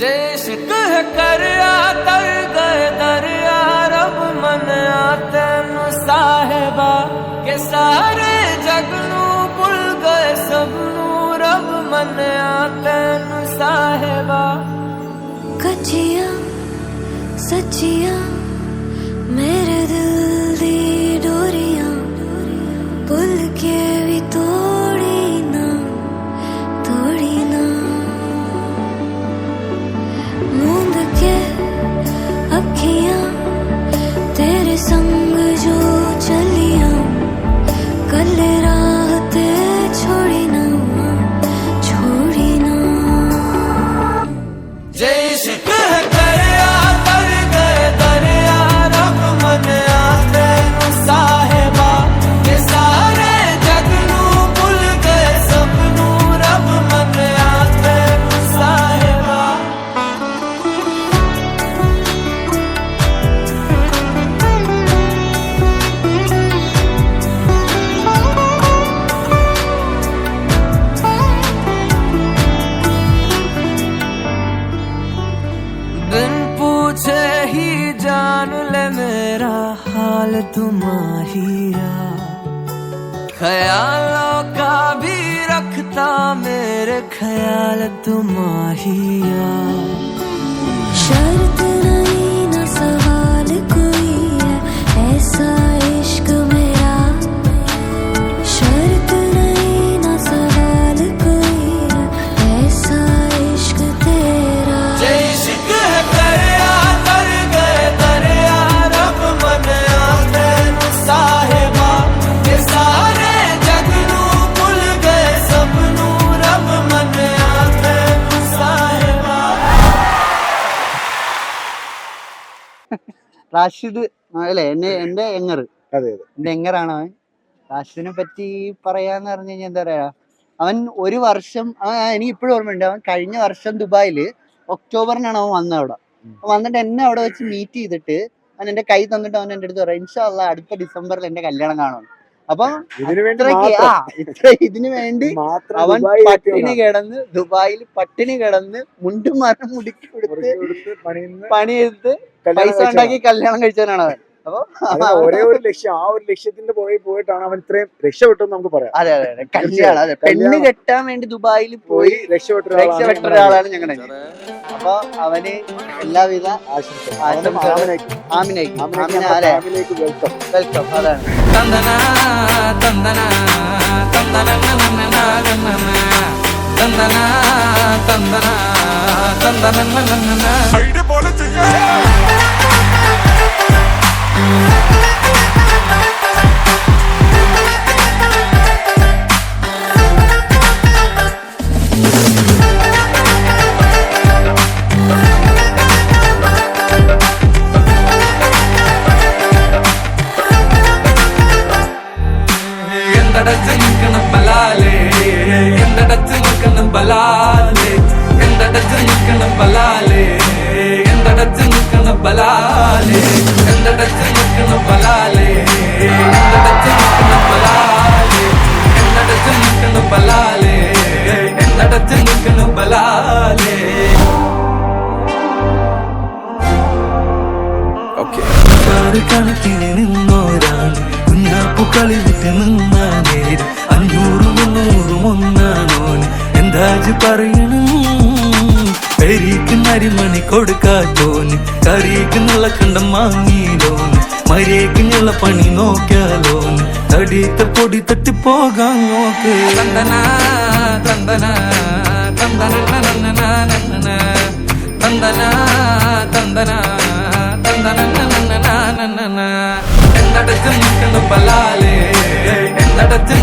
इश्क है करया तर गए दरिया रब मन तेन साहिबा के सारे जग नू भुल गए सबनू रब मन तेन साहिबा कच्चिया सच्चिया मेरे दिल दी डोरियां भुल के भी तोड़ी ना मूंद के अखियां तेरे संग जो चलियां कल राह ते छोड़ी ना इश्क है करया तर गए दरिया रब मन तेन साहिबा के सारे जग नू भुल गए सबनू रब मन तेन साहिबा बिन पूछे ही जान ले मेरा हाल तुम्हारिया ख्यालों का भी रखता मेरे ख्याल तुम्हारिया शर्त नहीं ना सवाल कोई है ऐसा इश्क मेरा शर्त नहीं ना सवाल कोई है ऐसा इश्क तेरा इश्क है करया तर गए दरिया रब मन तेन साहिबा के सारे जग नू भुल गए सबनू रब मन तेन साहिबा റാഷിദ് അല്ലേ എന്റെ എങ്ങർ അതെ എന്റെ എങ്ങറാണ് അവൻ. റാഷിദിനെ പറ്റി പറയാന്ന് പറഞ്ഞു കഴിഞ്ഞാൽ എന്താ പറയാ, അവൻ ഒരു വർഷം എനിക്ക് ഇപ്പോഴും ഓർമ്മയുണ്ട്. അവൻ കഴിഞ്ഞ വർഷം ദുബായില് ഒക്ടോബറിനാണ് അവൻ വന്നത് അവിടെ. വന്നിട്ട് എന്നെ അവിടെ വെച്ച് മീറ്റ് ചെയ്തിട്ട് അവൻ എന്റെ കൈ തന്നിട്ട് അവൻ എന്റെ അടുത്ത് പറയാം ഇൻഷാ അള്ളാ അടുത്ത ഡിസംബറിൽ എന്റെ കല്യാണം കാണും. അപ്പൊ ഇതിനു വേണ്ടി അവൻ പട്ടിണി കിടന്ന് ദുബായിൽ പട്ടിണി കിടന്ന് മുണ്ടും മരം മുടുക്കി കൊടുത്ത് പണിയെടുത്ത് പൈസ ഉണ്ടാക്കി കല്യാണം കഴിച്ചവനാണ് അവൻ. അപ്പൊ ഒരേ ഒരു ലക്ഷ്യം, ആ ഒരു ലക്ഷ്യത്തിന്റെ പുറകെ പോയിട്ടാണ് അവൻ ഇത്രയും രക്ഷപ്പെട്ടെന്ന് നമുക്ക് പറയാം. അതെ അതെ അതെ കല്യാണം, അതെ പെണ്ണ് കെട്ടാൻ വേണ്ടി ദുബായിൽ പോയി രക്ഷപ്പെട്ട ഒരാളാണ് ഞങ്ങളുടെ. അപ്പൊ അവന് എല്ലാവിധ ആമിനേക്ക് വെൽക്കം. അതാണ് തന്ദന തന്ദന തന്ദന തന്ദന തന്ദന തന്ദന എന്തടച്ച് നിൽക്കണം ബലാലേ എന്തടച്ച് നിൽക്കണം ബലാലേ എന്തടച്ച് നിൽക്കണം ബലാലേ എന്തടച്ച് നിൽക്കണം ബലാലേ എന്തടച്ച് നിൽക്കണം ബലാലേ എന്തടച്ച് നിൽക്കണം ബലാലേ എന്തടച്ച് നിൽക്കണം ബലാലേ എന്തടച്ച് നിൽക്കണം ബലാലേ കണക്കിന് നിന്നോരാണ് കുഞ്ഞാപ്പുക്കളി വിട്ട് നിന്നാ നേര് 500 ഒന്നാണോന് എന്താജ് പറയണം പെരീക്ക് നരിമണി കൊടുക്കാത്തോന് കറിക്ക് നല്ല കണ്ടം വാങ്ങിയിലോന് മര്യേക്കുള്ള പണി നോക്കിയാലോന് തടിയത്തെ പൊടി തട്ടി പോകാൻ നോക്ക് തന്തന തന്തന തന്തന തന്തന തന്തന തന്തന എന്തടച്ച് നിൽക്കണം ബലാലേ എന്തടച്ച്